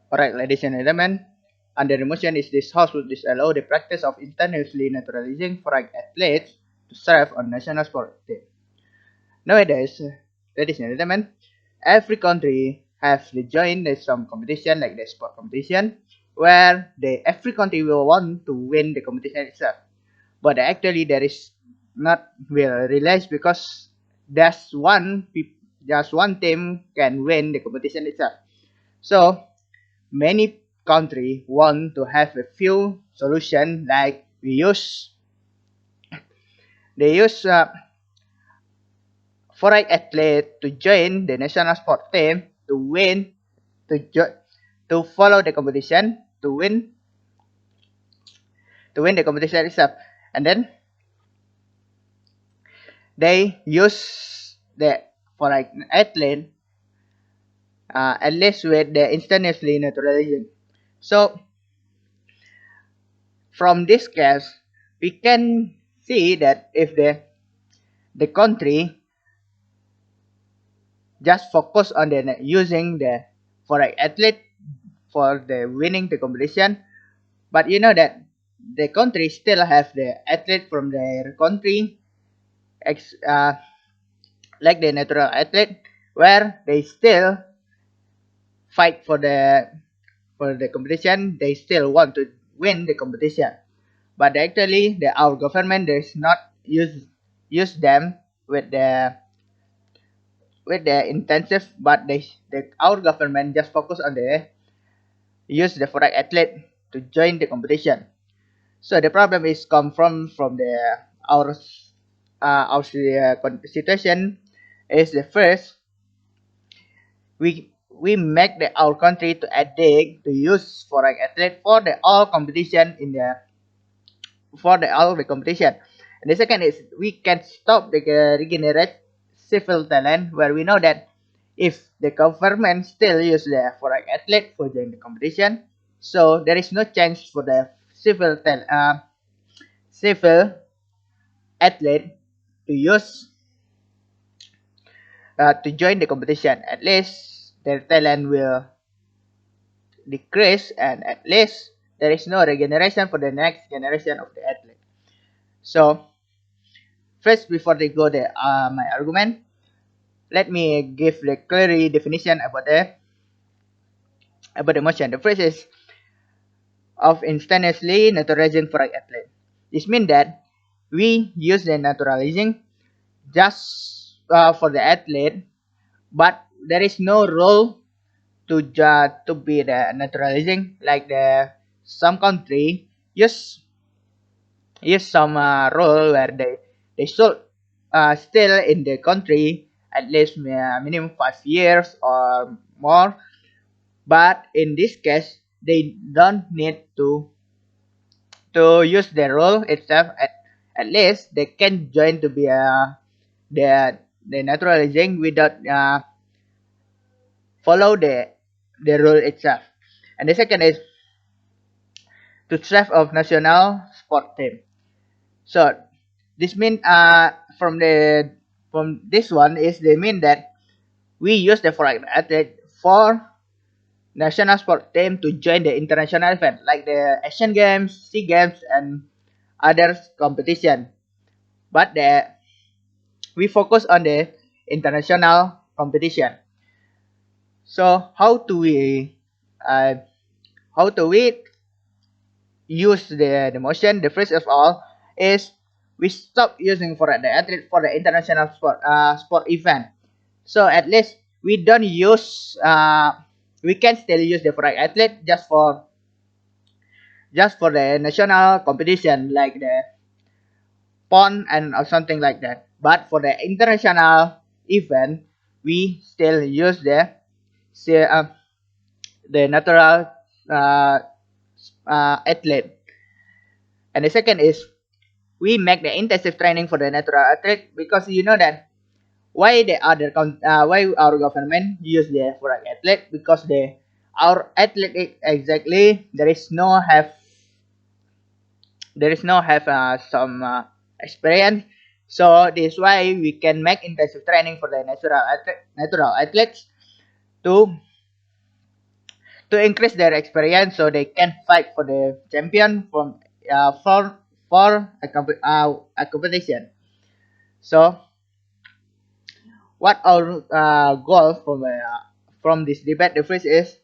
Alright, ladies and gentlemen, under the motion is this house would disallow the practice of intentionally naturalizing foreign athletes to serve on national sport team. Nowadays, ladies and gentlemen, every country has joined some competition like the sport competition where every country will want to win the competition itself. But actually there is not will realize because just just one team can win the competition itself. So many country want to have a few solution like they use foreign athlete to join the national sport team to win to follow the competition to win the competition itself, and then they use the foreign athlete at least with the instantaneously naturalization. So from this case, we can see that if the country just focus on using the foreign athlete for the winning the competition, but you know that the country still have the athlete from their country, ex, uh, like the natural athlete, where they still fight for the competition. They still want to win the competition, but actually our government does not use them with the intensive, but our government just focus on the use the foreign athlete to join the competition. So the problem is come from the our situation is the first we make our country to addict to use foreign athlete for the all competition in the for the all the competition. And the second is we can stop the regenerate civil talent where we know that if the government still use the foreign athlete for join the competition, so there is no chance for the civil athlete to use to join the competition. At least their talent will decrease, and at least there is no regeneration for the next generation of the athlete. So first, before they go the my argument, let me give the clear definition about the motion. The first is of instantaneously naturalizing for an athlete. This means that we use the naturalizing just for the athlete, but there is no role to be the naturalizing like the some country use some role where they should still in the country at least minimum 5 years or more, but in this case they don't need to use the role itself. At least they can join to be the naturalizing without follow the rule itself. And the second is to serve of national sport team. So this mean from this one is they mean that we use the foreign athlete for national sport team to join the international event like the Asian Games, SEA Games, and other competition. But we focus on the international competition. So uh, how do we use the motion? The first of all is we stop using for the athlete for the international sport event. So at least we don't use we can still use the foreign athlete just for the national competition like the pond and or something like that. But for the international event, we still use say, uh, the natural uh, athlete. And the second is we make the intensive training for the natural athlete because you know that why our government use the foreign athlete because our athlete exactly there is no have some experience. So this is why we can make intensive training for the natural athletes to to increase their experience so they can fight for the champion from for a competition. So what our goal from this debate, the first is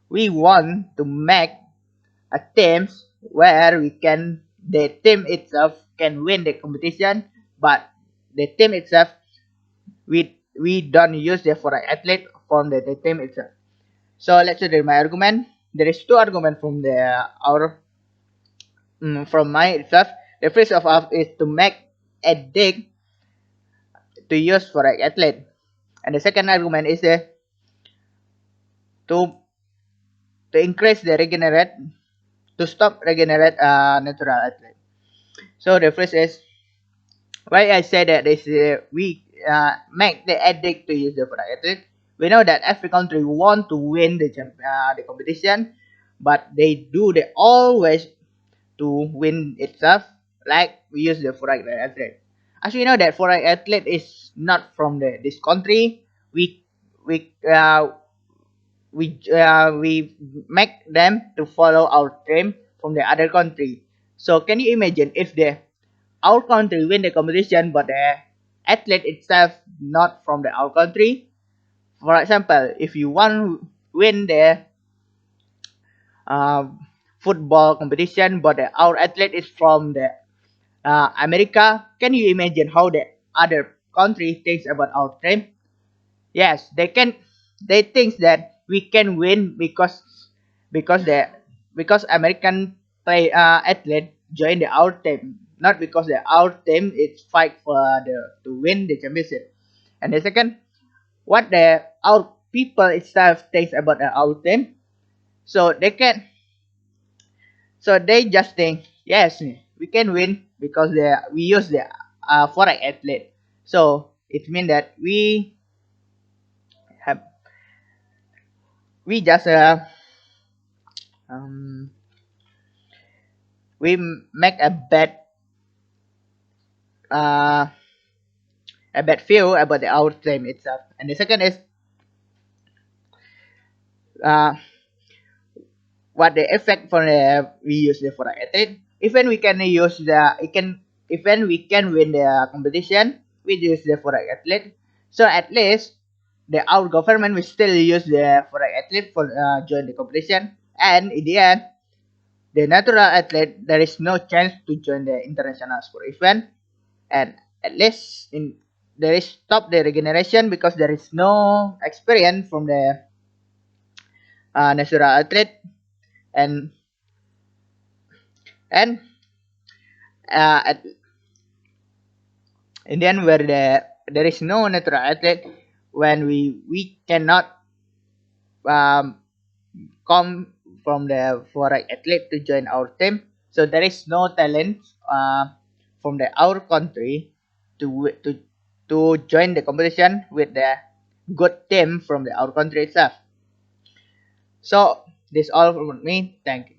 we want to make a teams where we can the team itself can win the competition, but the team itself we don't use the foreign athlete from the team itself. So let's do my argument. There is two arguments from the our from my itself. The first of all is to make a dig to use foreign athlete, and the second argument is to to increase the regenerate to stop regenerate natural athlete. So the first is why I say that is we make the addict to use the foreign athlete. We know that every country want to win the competition, but they always to win itself. Like we use the foreign athlete. As we know that foreign athlete is not from this country, we we uh, we make them to follow our team from the other country. So can you imagine if our country win the competition but the athlete itself not from our country? For example, if you want win the uh, football competition but our athlete is from the America, can you imagine how the other country thinks about our team? Yes, they can. They think that we can win because the because American athlete join our team, not because our team is fight for the to win the championship. And the second, what our people itself thinks about our team, so they just think yes we can win because we use the foreign athlete. So it means that have we just um, we make uh, a bad feel about our team itself. And the second is uh, what the effect for we use the for athlete. Even we can use the it can even we can win the competition, we use the for athlete. So at least our government will still use the for athlete for join the competition. And in the end, the natural athlete there is no chance to join the international sport event, and at least in there is stop the regeneration because there is no experience from the natural athlete. And and uh, at, and then where there is no natural athlete, when we cannot um, come from the foreign athlete to join our team, so there is no talent from our country to to join the competition with the good team from our country itself. So this all from me. Thank you.